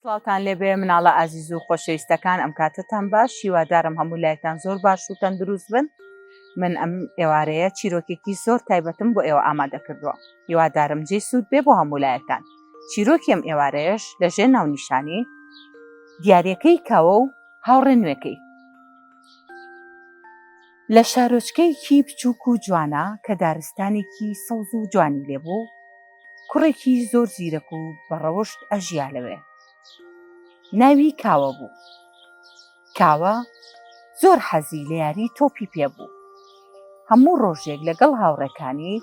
سڵاوتان لێبێ مناڵە ئازیز و خۆشەویستەکان ئەم کاتتان باش هیوادارم هەموو لایەتان زۆر باش و تەندروست بن. من ئەم ئێوارەیە چیرۆکێکی زۆر تایبەتم بۆ ئێوە ئامادە کردووە. هیوادارم جێی سوود بێ بۆ هەموو لایەتان. چیرۆکی ئەم ئێوارەیەش لەژێر ناونیشانی دیارەکەی کاوە و هاوڕێ نوێکەی. لە شارۆچکەیەکی بچووک و جوانە کە دارستانێکی سەوز و جوانی لێبوو، کوڕێکی زۆر زیرەک و بەڕەوشت ئەژیا لەوێ. ناوی کاوە بوو. کاوە زۆر حەزی لە یاری تۆپی پێبوو. هەموو ڕۆژێک لەگەڵ هاوڕێکانی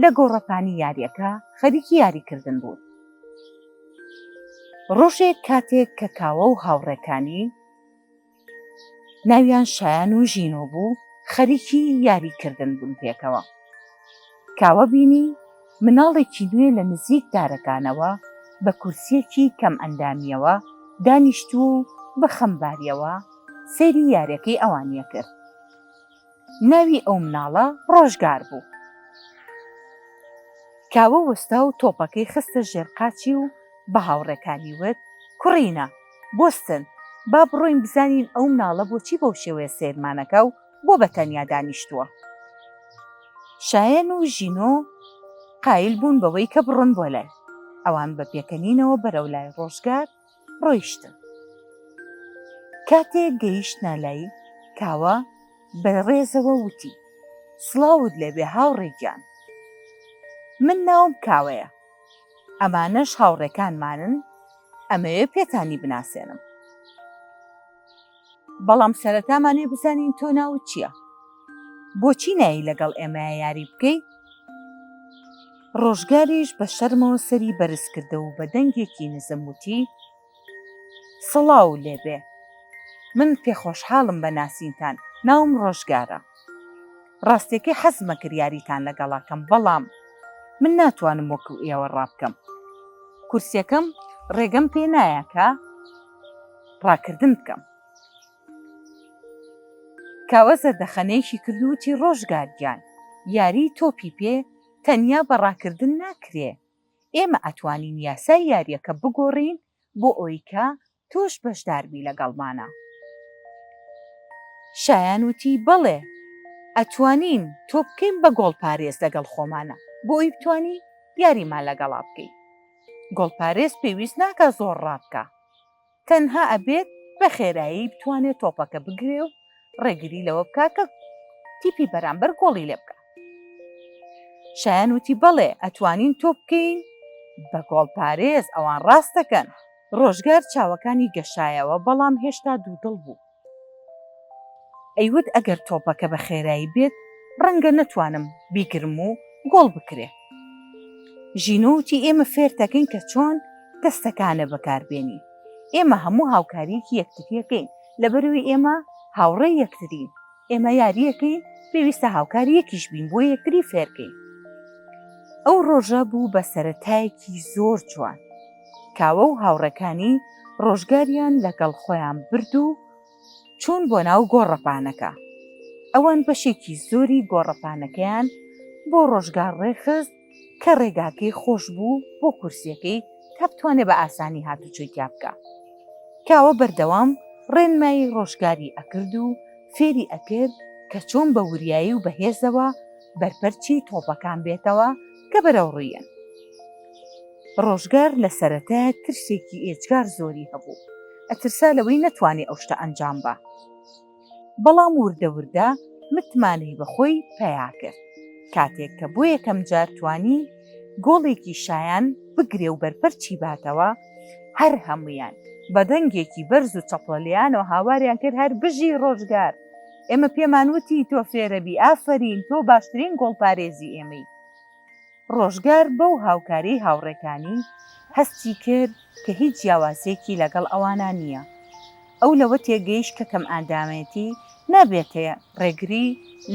لە گۆڕەپانی یاریەکە خەریکی یاریکردن بوون. ڕۆژێک کاتێک کە کاوە و هاوڕێکانی ناویان شایان و ژینۆ بوو، خەریکی یاریکردن بوون پێکەوە. کاوە بینی مناڵێکی نوێ لە نزیک دارەکانەوە بە کورسیەکی کەم ئەندامیەوە دانیشتووە و بە خەمباریەوە سەیری یاریەکەی ئەوانیە کرد. ناوی ئەو مناڵە ڕۆژگار بوو. کاوە وەستا و تۆپەکەی خستە ژێر قاچی و بە هاوڕێکانی وت: کوڕینە، بۆستن، با بڕۆین بزانین ئەو مناڵە بۆچی بەو شێوەیە سێرمانەکە و بۆ بەتەنیا دانیشتووە. شایان و ژینۆ قایل بوون بەوەی کە بڕۆن بۆ لای. ئەوان بە پێکەنینەوە بەرەو لای ڕۆژگار ڕۆیشتن. کاتێک گەیشتنە لای، کاوە بەڕێزەوە وتی: سڵاوت لێبێ هاوڕێگیان، من ناوم کاوەیە، ئەمانەش هاوڕێکانمانن، ئەمەوێ پێتانی بناسێنم. بەڵام سەرەتامانێ بزانین تۆ ناوت چییە؟ بۆچی نایی لەگەڵ ئێمە یاری بکەی؟ ڕۆژگاریش بە شەرمەوە سەری بەرز کردە و بە دەنگێکی نزم وتی: سڵاو لێبێ، من پێخۆشحاڵم بە ناسینتان، ناوم ڕۆژگارە. ڕاستێکی حەزمە کرد یاریتان لەگەڵاکەم، بەڵام من ناتوانم وەکو ئێوە ڕابکەم. کورسیەکەم ڕێگەم پێ نایە کە ڕاکردن بکەم. کاوە زەردەخەنەیەکی کردووتی: ڕۆژگارگیان، یاری تۆپی پێ تەنیا بە ڕاکردن ناکرێ، ئێمە ئەتوانین یاسای یاریەکە بگۆڕین بۆ ئەوەی کە تۆش بەشداربی لەگەڵمانە. شایان وتی: بەڵێ، ئەتوانین تۆ بکەین بە گۆڵپارێز لەگەڵ خۆمانە بۆ ئەوی بتوانی یاریمان لەگەڵا بکەی. گۆڵپارێز پێویست ناکە زۆر ڕابکە، تەنها ئەبێت بە خێرایی بتوانێت تۆپەکە بگرێ و ڕێگری لەوە بکە کە تیپی بەرامبەر گۆڵی لێ بکە. شایان وتی: بەڵێ، ئەتوانین تۆ بکەین بە گۆڵپارێز، ئەوان ڕاست دەکەن. ڕۆژگار چاوەکانی گەشایەوە، بەڵام هێشتا دوودڵ بوو. ئەیوت: ئەگەر تۆپەکە بە خێرایی بێت، ڕەنگە نەتوانم بیگرم و گۆڵ بکرێ. ژینۆ وتی: ئێمە فێر دەکەین کە چۆن دەستەکانە بەکاربێنی. ئێمە هەموو هاوکاریەکی یەکتریەکەین، لەبەرەوەی ئێمە هاوڕێی یەکترین. ئێمە یاریەکەین، پێویستە هاوکاریەکیش بین بۆ یەکتری فێرکەین. ئەو ڕۆژە بوو بە سەرەتایەکی زۆر جوان. کاوە و هاوڕێکانی ڕۆژگاریان لەگەڵ خۆیان برد و چوون بۆ ناو گۆڕەپانەکە. ئەوان بەشێکی زۆری گۆڕەپانەکەیان بۆ ڕۆژگار ڕێخست کە ڕێگاکەی خۆش بوو بۆ کورسیەکەی تا بتوانێت بە ئاسانی هاتوچۆی تیا بکە. کاوە بەردەوام ڕێنمایی ڕۆژگاری ئەکرد و فێری ئەکرد کە چۆن بە وریایی و بەهێزەوە بەرپەرچی تۆپەکان بێتەوە کە بەرەو ڕوویەن. ڕۆژگار لە سەرەتایە ترسێکی ئێجگار زۆری هەبوو، ئەترسا لەوەی نەتوانێت ئەو شتە ئەنجام بە. بەڵام وردە وردە متمانەی بەخۆی پەیا کرد. کاتێک کە بۆ یەکەم جار توانی گۆڵێکی شایان بگرێ و بەرپەرچی باتەوە، هەر هەمویان بە دەنگێکی بەرز و چەپڵەلیانەوە هاواریان کرد: هەر بژی ڕۆژگار، ئێمە پێمانوتی تۆ فێرەبی، ئافەرین، تۆ باشترین گۆڵپارێزی ئێمەی. ڕۆژگار بەو هاوکاری هاوڕێکانی هەستی کرد کە هیچ جیاوازێکی لەگەڵ ئەوانە نییە. ئەو لەوە تێگەیشت کە کەم ئاندامەتی نابێتە ڕێگری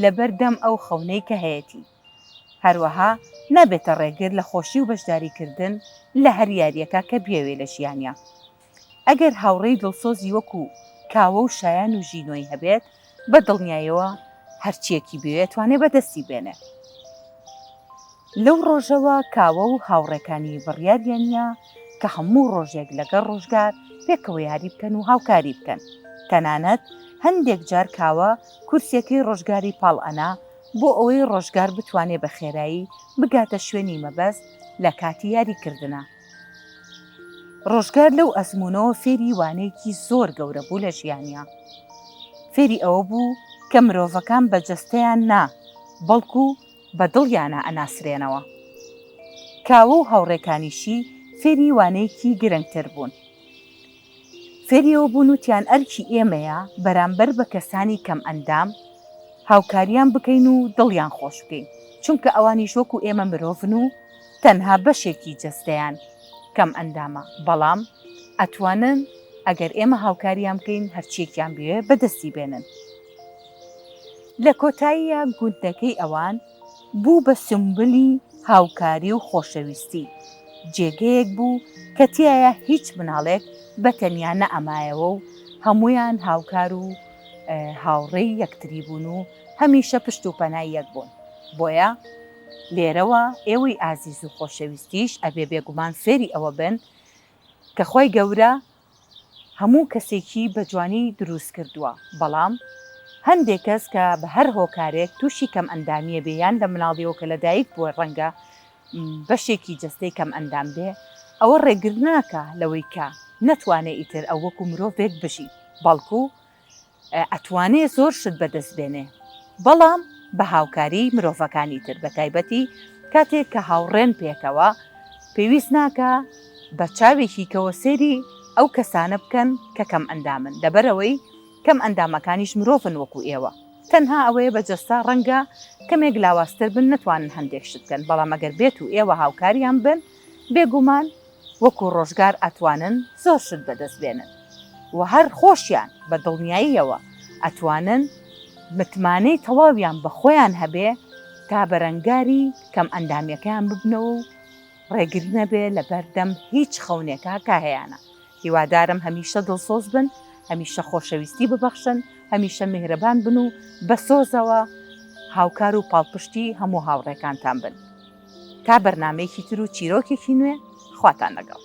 لە بەردەم ئەو خەونەی کە هەیەی. هەروەها نابێتە ڕێگر لە خۆشی و بەشداریکردن لە هەر یاریەکە کە بێوێ لە ژیانیا. ئەگەر هاوڕێی دڵسۆزی وەکو کاوە و شایان و ژینۆی هەبێت، بە دڵنیایەوە هەرچیەکی بێت توانێت بەدەستی بێنێت. لەو ڕۆژەوە کاوە و هاوڕێکانی بڕیاریانە کە هەموو ڕۆژێک لەگەڵ ڕۆژگار پێکەوە یاری بکەن و هاوکاری بکەن. تەنانەت هەندێک جار کاوە کورسیەکەی ڕۆژگاری پاڵئەنا بۆ ئەوەی ڕۆژگار بتوانێت بە خێرایی بگاتە شوێنی مەبەست لە کاتی یاریکردنە. ڕۆژگار لەو ئەزموونەوە فێری وانەیەکی زۆر گەورە بوو لە ژیانیا. فێری ئەوە بوو کە مرۆڤەکان بە جەستەیان نا، بەڵکو بە دڵیانە ئەناسرێنەوە. کاوە و هاوڕێکانیشی فێری وانەیەکی گرنگتر بوون. فێریەوە بوون وتیان ئەرکی ئێمەیە بەرامبەر بە کەسانی کەم ئەندام هاوکاریان بکەین و دڵیان خۆش بکەین، چونکە ئەوانی شۆک و ئێمە مرۆڤن و تەنها بەشێکی جەستەیان کەم ئەندامە، بەڵام ئەتوانن ئەگەر ئێمە هاوکاریان بکەین هەرچیەکیان بوێ بەدەستی بێنن. لە کۆتاییە گوندەکەی ئەوان بوو بە سمبلی هاوکاری و خۆشەویستی، جێگەیەک بوو کە تایە هیچ مناڵێک بەتەنیا نەئەمایەوە و هەمویان هاوکار و هاوڕێی یەکتری بوون و هەمیشە پشت و پەنای یەک بوون. بۆیە لێرەوە ئێوەی ئازیز و خۆشەویستیش ئەبێ بێگومان فێری ئەوە بن کە خۆی گەورە هەموو کەسێکی بە جوانی دروست کردووە، بەڵام هەندێک کەس کە بە هەر هۆکارێک تووشی کەم ئەندامیە بێیان لە مناڵیەوە کە لەدایک بووە ڕەنگە بەشێکی جەستەی کەم ئەندام بێ، ئەوە ڕێگر ناکە لەوەی کە نەتوانێت ئیتر ئەو وەکو مرۆڤێک بژی، بەڵکو ئەتوانێت زۆر شت بەدەست بێنێ، بەڵام بە هاوکاری مرۆڤەکانی تر بە تایبەتی کاتێک کە هاوڕێن پێکەوە پێویست ناکە بە چاوێکی کەوە سێری ئەو کەسانە بکەن کە کەم ئەندامن، لەبەرەوەی کەم ئەندامەکانیش مرۆڤن وەکو ئێوە، تەنها ئەوەیە بە جەستا ڕەنگە کەمێک لاوااستر بن نتوانن هەندێک شت بکەن، بەڵام ئەگەر بێت و ئێوە هاوکاریان بن بێگومان وەکو ڕۆژگار ئەتوانن زۆر شت بەدەست بێنن و هەر خۆشیان بە دڵنیاییەوە ئەتوانن متمانەی تەواویان بە خۆیان هەبێ تا بەرەنگاری کەم ئەندامیەکەیان ببنەوە و ڕێگر نەبێ لە بەردەم هیچ خەونێکە کە هەیەە. هیوادارم هەمیشە دڵسۆز بن، هەمیشە خۆشەویستی ببەخشن، هەمیشە میهرەبان بن و بە سۆزەوە هاوکار و پاڵپشتی هەموو هاوڕێکانتان بن. تا بەرنامەیەکی تر و چیرۆکێکی نوێ خواتان لەگەڵ.